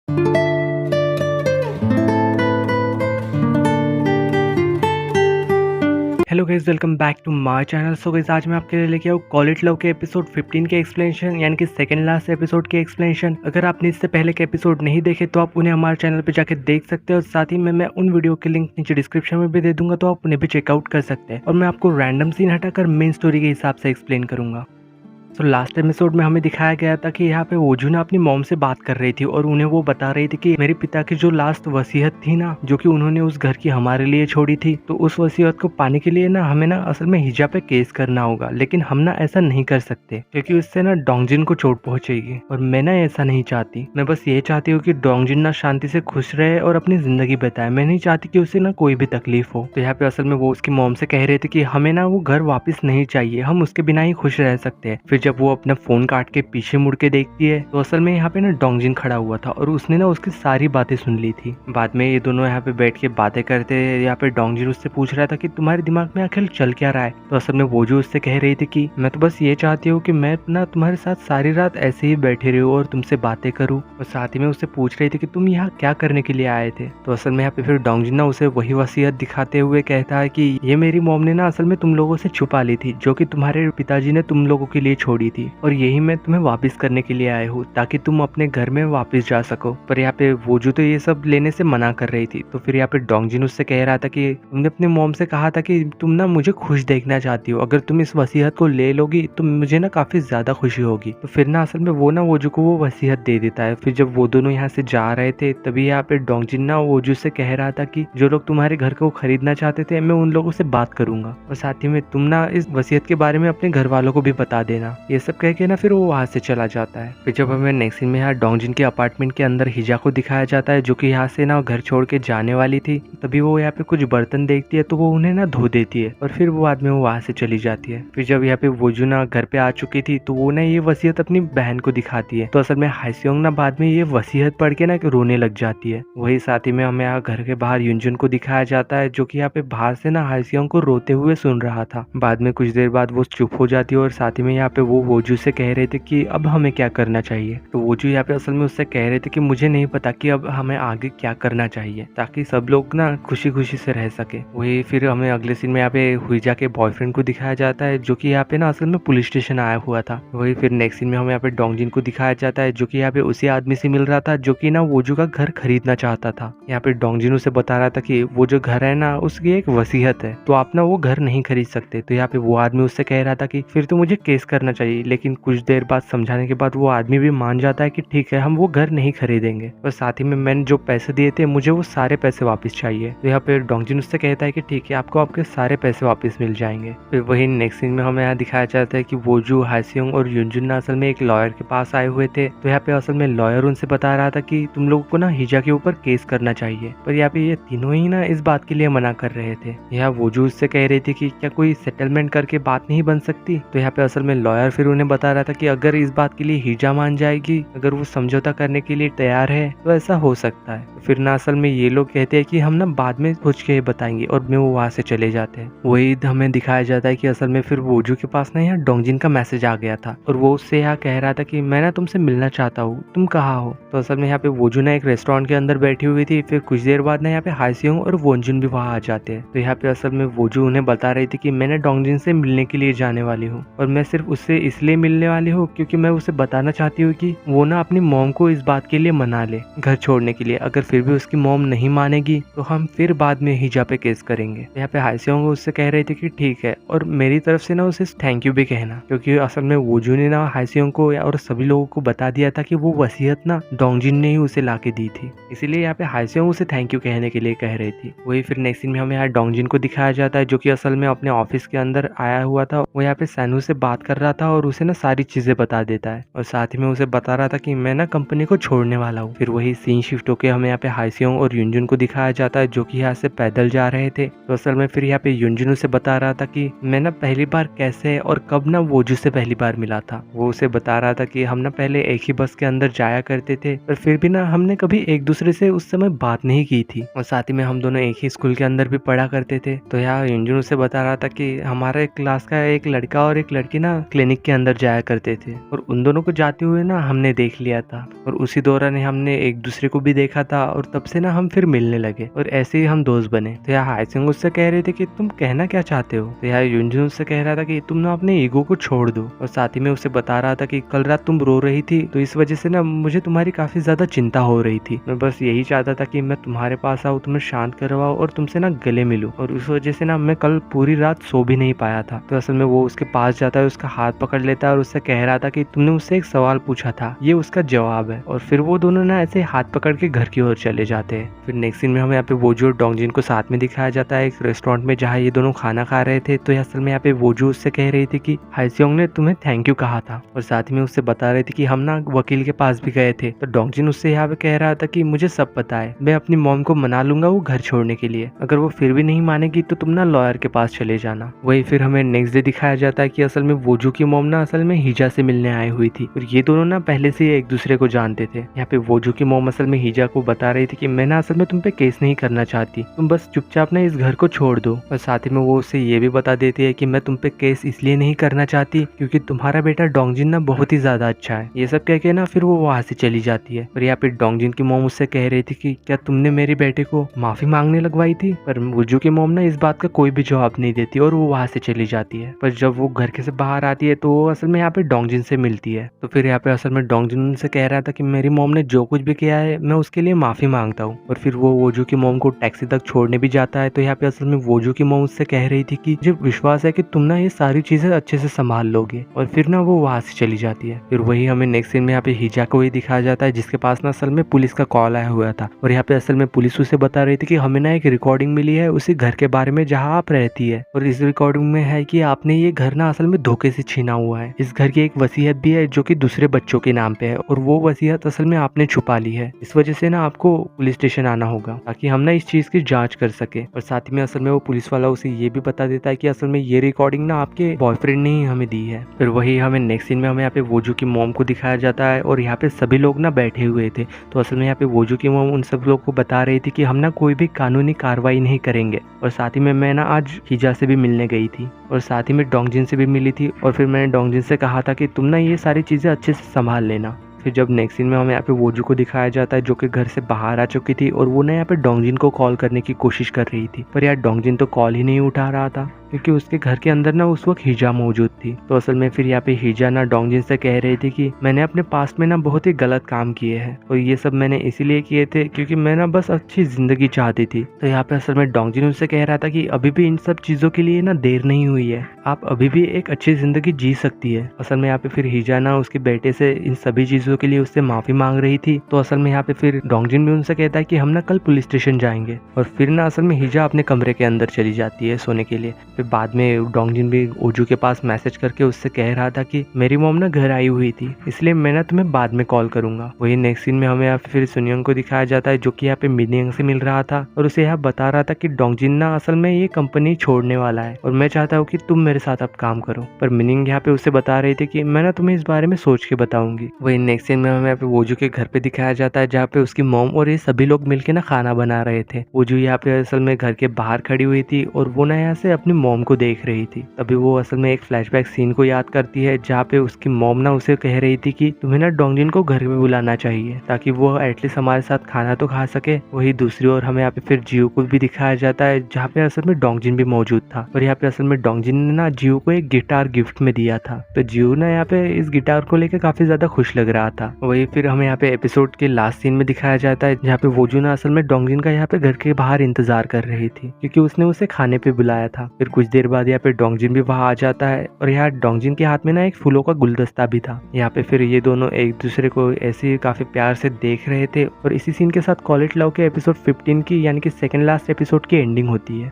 Hello guys, welcome back to my channel. So guys, आज मैं आपके लिए लेके आऊँ कॉलेज लव के एपिसोड 15 के एक्सप्लेनेशन, यानी कि सेकंड लास्ट एपिसोड के एक्सप्लेनेशन। अगर आपने इससे पहले के एपिसोड नहीं देखे तो आप उन्हें हमारे चैनल पे जाके देख सकते हैं, और साथ ही में मैं उन वीडियो के लिंक नीचे डिस्क्रिप्शन में भी दे दूंगा, तो आप उन्हें भी चेकआउट कर सकते हैं। और मैं आपको रैंडम सीन हटाकर मेन स्टोरी के हिसाब से एक्सप्लेन करूंगा। तो लास्ट एपिसोड में हमें दिखाया गया था कि यहाँ पे वोजू ना अपनी मॉम से बात कर रही थी, और उन्हें वो बता रही थी कि मेरे पिता की जो लास्ट वसीयत थी ना, जो कि उन्होंने उस घर की हमारे लिए छोड़ी थी, तो उस वसीयत को पाने के लिए ना हमें ना असल में हिजा पे केस करना होगा। लेकिन हम ना ऐसा नहीं कर सकते, क्योंकि उससे ना डोंगजिन को चोट पहुंचेगी, और मैं ना ऐसा नहीं चाहती। मैं बस ये चाहती हूँ कि डोंगजिन ना शांति से खुश रहे और अपनी जिंदगी बिताए। मैं नहीं चाहती कि उसे ना कोई भी तकलीफ हो। तो यहाँ पे असल में वो उसकी मॉम से कह रहे थे कि हमें ना वो घर वापस नहीं चाहिए, हम उसके बिना ही खुश रह सकते हैं। फिर जब वो अपना फोन काट के पीछे मुड़ के देखती है, तो असल में यहाँ पे ना डोंगजिन खड़ा हुआ था, और उसने ना उसकी सारी बातें सुन ली थी। बाद में ये दोनों यहाँ पे बैठ के बातें करते हैं। यहाँ पे डोंगजिन उससे पूछ रहा था कि तुम्हारे दिमाग में आखिर चल क्या रहा है। तो असल में वोजू उससे कह रही थी कि मैं तो बस ये चाहती हूँ कि मैं ना तुम्हारे साथ सारी रात ऐसे ही बैठी रहूँ और तुमसे बातें करूँ। और साथ ही में उससे पूछ रही थी कि तुम यहाँ क्या करने के लिए आए थे। तो असल में यहाँ पे फिर डोंगजिन ना उसे वही वसीयत दिखाते हुए कहता है कि ये मेरी मॉम ने ना असल में तुम लोगों से छुपा ली थी, जो कि तुम्हारे पिताजी ने तुम लोगों के लिए छोड़ी थी, और यही मैं तुम्हें वापस करने के लिए आया हूँ, ताकि तुम अपने घर में वापस जा सको। पर यहाँ पे वोजू तो ये सब लेने से मना कर रही थी। तो फिर यहाँ पे डोंगजिन उससे कह रहा था कि तुमने अपनी मॉम से कहा था कि तुम ना मुझे खुश देखना चाहती हो, अगर तुम इस वसीयत को ले लोगी तो मुझे ना काफी ज्यादा खुशी होगी। तो फिर ना असल में वो ना वोजू को वो वसीयत दे देता है। फिर जब वो दोनों यहाँ से जा रहे थे, तभी यहाँ पे डोंगजिन ना वोजू से कह रहा था कि जो लोग तुम्हारे घर को खरीदना चाहते थे, मैं उन लोगों से बात करूंगा, और साथ ही में तुम ना इस वसीयत के बारे में अपने घर वालों को भी बता देना। ये सब कह के ना फिर वो वहां से चला जाता है। फिर जब हमें नेक्स्ट सीन में यहाँ डोंगजिन के अपार्टमेंट के अंदर हिजा को दिखाया जाता है, जो कि यहाँ से ना घर छोड़ के जाने वाली थी। तभी वो यहाँ पे कुछ बर्तन देखती है, तो वो उन्हें ना धो देती है, और फिर वो बाद में वो वहां से चली जाती है। फिर जब यहाँ पे वोजू ना घर पे आ चुकी थी, तो वो ना ये वसीयत अपनी बहन को दिखाती है। तो असल में हाइसियोंग ना बाद में ये वसीयत पढ़ के ना रोने लग जाती है। वही साथ ही में हमें यहाँ घर के बाहर युनजुन को दिखाया जाता है, जो कि यहाँ पे बाहर से ना हाइसियोंग को रोते हुए सुन रहा था। बाद में कुछ देर बाद वो चुप हो जाती है, और साथ ही में यहाँ पे वो वोजू से कह रहे थे कि अब हमें क्या करना चाहिए। तो वोजू यहाँ पे असल में उससे कह रहे थे कि मुझे नहीं पता कि अब हमें आगे क्या करना चाहिए, ताकि सब लोग ना खुशी खुशी से रह सके। वही फिर हमें अगले सीन में यहाँ पे हुईजा के बॉयफ्रेंड को दिखाया जाता है, जो कि यहाँ पे ना असल में पुलिस स्टेशन आया हुआ था। वही फिर नेक्स्ट सीन में हमें यहाँ पे डोंगजिन को दिखाया जाता है, जो कि यहाँ पे उसी आदमी से मिल रहा था, जो कि ना वोजू का घर खरीदना चाहता था। यहाँ पे डोंगजिन उसे बता रहा था कि वो जो घर है ना, उसकी एक वसीयत है, तो आप ना वो घर नहीं खरीद सकते। तो यहाँ पे वो आदमी उससे कह रहा था कि फिर तो मुझे केस करना चाहिए। लेकिन कुछ देर बाद समझाने के बाद वो आदमी भी मान जाता है कि ठीक है, हम वो घर नहीं खरीदेंगे, और साथ ही में मैंने जो पैसे दिए थे, मुझे वो सारे पैसे वापस चाहिए। तो यहाँ पे डोंगजिन उससे कहता है कि ठीक है, आपको आपके सारे पैसे वापस मिल जाएंगे। फिर वही नेक्स्ट सीन में हमें यहाँ दिखाया जाता है कि वोजू, हाइसियोंग और युनजुन असल में एक लॉयर के पास आए हुए थे। तो यहाँ पे असल में लॉयर उनसे बता रहा था कि तुम लोगों को ना हिजा के ऊपर केस करना चाहिए। पर यहाँ पे ये तीनों ही ना इस बात के लिए मना कर रहे थे। यहाँ वोजू उससे कह रही थी कि क्या कोई सेटलमेंट करके बात नहीं बन सकती। तो यहाँ पे असल में लॉयर फिर उन्हें बता रहा था कि अगर इस बात के लिए हिजा मान जाएगी, अगर वो समझौता करने के लिए तैयार है, तो ऐसा हो सकता है। फिर ना असल में ये लोग कहते हैं कि हम ना बाद में सोच के बताएंगे, और वो वहां से चले जाते हैं। वही हमें दिखाया जाता है कि असल में फिर वोजू के पास ना यहाँ डोंगजिन का मैसेज आ गया था, और वो उससे यहाँ कह रहा था कि मैं ना तुमसे मिलना चाहता हूँ, तुम कहाँ हो। तो असल में यहाँ पे वोजू ना एक रेस्टोरेंट के अंदर बैठी हुई थी। फिर कुछ देर बाद ना यहाँ पे हाइसियोंग और वोंजुन भी वहाँ आ जाते हैं। तो यहाँ पे असल में वोजू उन्हें बता रही थी कि मैंने डोंगजिन से मिलने के लिए जाने वाली हूँ, और मैं सिर्फ उससे इसलिए मिलने वाली हूँ क्योंकि मैं उसे बताना चाहती हूँ कि वो ना अपनी मॉम को इस बात के लिए मना ले घर छोड़ने के लिए। अगर फिर भी उसकी मॉम नहीं मानेगी, तो हम फिर बाद में हिजा पे केस करेंगे। यहाँ पे हाइसियोंग उससे कह रही थी कि ठीक है, और मेरी तरफ से ना उसे थैंक यू भी कहना, क्योंकि असल में वोजू ने ना हाइसियोंग को और सभी लोगों को बता दिया था कि वो वसीयत ना डोंगजिन ने ही उसे लाके दी थी। इसीलिए यहाँ पे हाइसियोंग उसे थैंक यू कहने के लिए कह रही थी। वही फिर नेक्स्ट सीन में हमें यहाँ डोंगजिन को दिखाया जाता है, जो कि असल में अपने ऑफिस के अंदर आया हुआ था। वो यहाँ पे सैनू से बात कर रहा था, और उसे ना सारी चीजें बता देता है, और साथ ही में उसे बता रहा था कि मैं ना कंपनी को छोड़ने वाला हूँ। फिर वही सीन शिफ्ट होके हमें यहाँ पे हाइसियोंग और युनजुन को दिखाया जाता है, जो कि यहाँ से पैदल जा रहे थे। तो असल में फिर यहाँ पे युनजुन उसे बता रहा था कि मैं ना पहली बार कैसे और कब ना वोजू से पहली बार मिला था। वो उसे बता रहा था कि हम ना पहले एक ही बस के अंदर जाया करते थे, पर फिर भी ना हमने कभी एक दूसरे से उस समय बात नहीं की थी, और साथ ही में हम दोनों एक ही स्कूल के अंदर भी पढ़ा करते थे। तो यहाँ युनजुन उसे बता रहा था कि हमारे क्लास का एक लड़का और एक लड़की ना क्लिनिक क्लिनिक के अंदर जाया करते थे और उन दोनों को जाते हुए ना हमने देख लिया था और उसी दौरान हमने एक दूसरे को भी देखा था और तब से ना हम फिर मिलने लगे और ऐसे ही हम दोस्त बने। तो यहाँ हाईसिंग उससे कह रहे थे कि तुम कहना क्या चाहते हो। तो यहाँ युनजुन उससे कह रहा था कि तुम ना अपने ईगो को छोड़ दो और साथ ही में उसे बता रहा था कि कल रात तुम रो रही थी तो इस वजह से ना मुझे तुम्हारी काफी ज्यादा चिंता हो रही थी। मैं बस यही चाहता था कि मैं तुम्हारे पास आऊँ, तुम्हें शांत करवाऊँ और तुमसे ना गले मिलूं और उस वजह से ना मैं कल पूरी रात सो भी नहीं पाया था। तो असल में वो उसके पास जाता है, उसका हाथ पकड़ लेता है और उससे कह रहा था कि तुमने उससे एक सवाल पूछा था, ये उसका जवाब है। और फिर वो दोनों ना ऐसे हाथ पकड़ के घर की ओर चले जाते हैं। फिर नेक्स्ट सीन में हमें यहाँ पे वोजू और डोंगजिन को साथ में दिखाया जाता है एक रेस्टोरेंट में जहाँ ये दोनों खाना खा रहे थे। तो असल में यहाँ पे वोजू उससे कह रही थी कि हाईसियोंग ने तुम्हें थैंक यू कहा था और साथ में उससे बता रहे थे कि हम ना वकील के पास भी गए थे। तो डोंगजिन उससे यहाँ पे कह रहा था कि मुझे सब पता है, मैं अपनी मॉम को मना लूंगा वो घर छोड़ने के लिए, अगर वो फिर भी नहीं मानेगी तो तुम ना लॉयर के पास चले जाना। वही फिर हमें नेक्स्ट डे दिखाया जाता है कि असल में वोजू की मॉम ना असल में हिजा से मिलने आई हुई थी और ये दोनों ना पहले से एक दूसरे को जानते थे। यहाँ पे वोजू की मॉम असल में हिजा को बता रही थी कि मैं ना असल में तुम पे केस नहीं करना चाहती, तुम बस चुपचाप ना इस घर को छोड़ दो। और साथ ही में वो उसे ये भी बता देती है कि मैं तुम पे केस इसलिए नहीं करना चाहती क्योंकि तुम्हारा बेटा डोंगजिन ना बहुत ही ज्यादा अच्छा है। ये सब कह के ना फिर वो वहाँ से चली जाती है। और यहाँ पे डोंगजिन की मॉम उससे कह रही थी कि क्या तुमने मेरे बेटे को माफी मांगने लगवाई थी, पर वोजू की मॉम ना इस बात का कोई भी जवाब नहीं देती और वो वहाँ से चली जाती है। पर जब वो घर के से बाहर आती है तो वो असल में यहाँ पे डोंगजिन से मिलती है। तो फिर यहाँ पे असल में डोंगजिन उनसे कह रहा था कि मेरी मॉम ने जो कुछ भी किया है मैं उसके लिए माफी मांगता हूँ। और फिर वो वोजू की मॉम को टैक्सी तक छोड़ने भी जाता है। तो यहाँ पे असल में वोजू की मॉम उससे कह रही थी कि मुझे विश्वास है कि तुम ना ये सारी चीजें अच्छे से संभाल लोगे। और फिर ना वो वहाँ से चली जाती है। फिर वही हमें नेक्स्ट सीन में यहाँ पे हिजा को ही दिखाया जाता है जिसके पास ना असल में पुलिस का कॉल आया हुआ था। और यहाँ पे असल में पुलिस उसे बता रही थी कि हमें ना एक रिकॉर्डिंग मिली है उसी घर के बारे में जहाँ आप रहती है और इस रिकॉर्डिंग में है कि आपने ये घर ना असल में धोखे से छीना हुआ है। इस घर की एक वसीयत भी है जो कि दूसरे बच्चों के नाम पे है और वो वसीयत असल में आपने छुपा ली है। इस वजह से ना आपको पुलिस स्टेशन आना होगा ताकि हम ना इस चीज की जांच कर सके। और साथ में असल में वो पुलिस वाला उसे ये भी बता देता है कि असल में ये रिकॉर्डिंग ना आपके बॉयफ्रेंड ने ही हमें दी है। फिर वही हमें नेक्स्ट सीन में हमें यहाँ पे वोजू की मॉम को दिखाया जाता है और यहाँ पे सभी लोग ना बैठे हुए थे। तो असल में यहाँ पे वोजू की मॉम उन सब लोग को बता रही थी कि हम ना कोई भी कानूनी कार्रवाई नहीं करेंगे। और साथ ही में मैं ना आज हिजा से भी मिलने गई थी और साथ ही में डोंगजिन से भी मिली थी और फिर मैंने डोंगजिन से कहा था कि तुम ना ये सारी चीजें अच्छे से संभाल लेना। फिर जब नेक्स्ट सीन में हमें यहाँ पे वोजू को दिखाया जाता है जो कि घर से बाहर आ चुकी थी और वो ना यहाँ पे डोंगजिन को कॉल करने की कोशिश कर रही थी, पर यार डोंगजिन तो कॉल ही नहीं उठा रहा था क्योंकि उसके घर के अंदर ना उस वक्त हिजा मौजूद थी। तो असल में फिर यहाँ पे हिजा ना डोंगजिन से कह रही थी कि मैंने अपने पास्ट में ना बहुत ही गलत काम किए हैं और ये सब मैंने इसीलिए किए थे क्योंकि मैं ना बस अच्छी जिंदगी चाहती थी। तो यहाँ पे असल में डोंगजिन उनसे कह रहा था कि अभी भी इन सब चीजों के लिए ना देर नहीं हुई है, आप अभी भी एक अच्छी जिंदगी जी सकती है। असल में यहाँ पे फिर हिजा ना उसके बेटे से इन सभी चीजों के लिए उससे माफी मांग रही थी। तो असल में यहाँ पे फिर डोंगजिन भी उनसे कहता है कि हम ना कल पुलिस स्टेशन जाएंगे और फिर ना असल में हिजा अपने कमरे के अंदर चली जाती है सोने के लिए। फिर बाद में डोंगजिन भी ओजू के पास मैसेज करके उससे कह रहा था कि मेरी मॉम ना घर आई हुई थी इसलिए मैं ना तुम्हें बाद में कॉल करूंगा। वही नेक्स्ट सीन में हमें यहाँ फिर सुनियोंग को दिखाया जाता है जो कि यहाँ पे मिनियंग से मिल रहा था और उसे यहाँ बता रहा था कि डोंगजिन ना असल में ये कंपनी छोड़ने वाला है और मैं चाहता हूँ कि तुम मेरे साथ अब काम करो। पर मिनियंग यहाँ पे उसे बता रही थी कि मैं ना तुम्हें इस बारे में सोच के बताऊंगी। वही नेक्स्ट सीन में हमें यहाँ पे वोजू के घर पे दिखाया जाता है जहाँ पे उसकी मॉम और ये सभी लोग मिलके ना खाना बना रहे थे। वोजू यहाँ पे असल में घर के बाहर खड़ी हुई थी और वो ना यहाँ से अपनी मॉम को देख रही थी। तभी वो असल में एक फ्लैशबैक सीन को याद करती है जहाँ पे उसकी मॉम ना उसे कह रही थी कि तुम्हें ना डोंगजिन को घर में बुलाना चाहिए ताकि वो एटलीस्ट हमारे साथ खाना तो खा सके। वही दूसरी ओर हमें यहाँ पे फिर जियो को भी दिखाया जाता है जहाँ पे असल में डोंगजिन भी मौजूद था और यहाँ पे असल में डोंगजिन ने ना जियो को एक गिटार गिफ्ट में दिया था। तो जियो ना यहाँ पे इस गिटार को लेकर काफी ज्यादा खुश लग रहा था। वही फिर हमें यहाँ पे एपिसोड के लास्ट सीन में दिखाया जाता है जहाँ पे वोजू ना असल में डोंगजिन का यहाँ पे घर के बाहर इंतजार कर रही थी क्योंकि उसने उसे खाने पे बुलाया था। फिर कुछ देर बाद यहाँ पे डोंगजिन भी वहाँ आ जाता है और यहाँ डोंगजिन के हाथ में ना एक फूलों का गुलदस्ता भी था। यहाँ पे फिर ये दोनों एक दूसरे को ऐसे ही काफी प्यार से देख रहे थे और इसी सीन के साथ कॉलेज लव के एपिसोड 15 की यानी कि सेकंड लास्ट एपिसोड की एंडिंग होती है।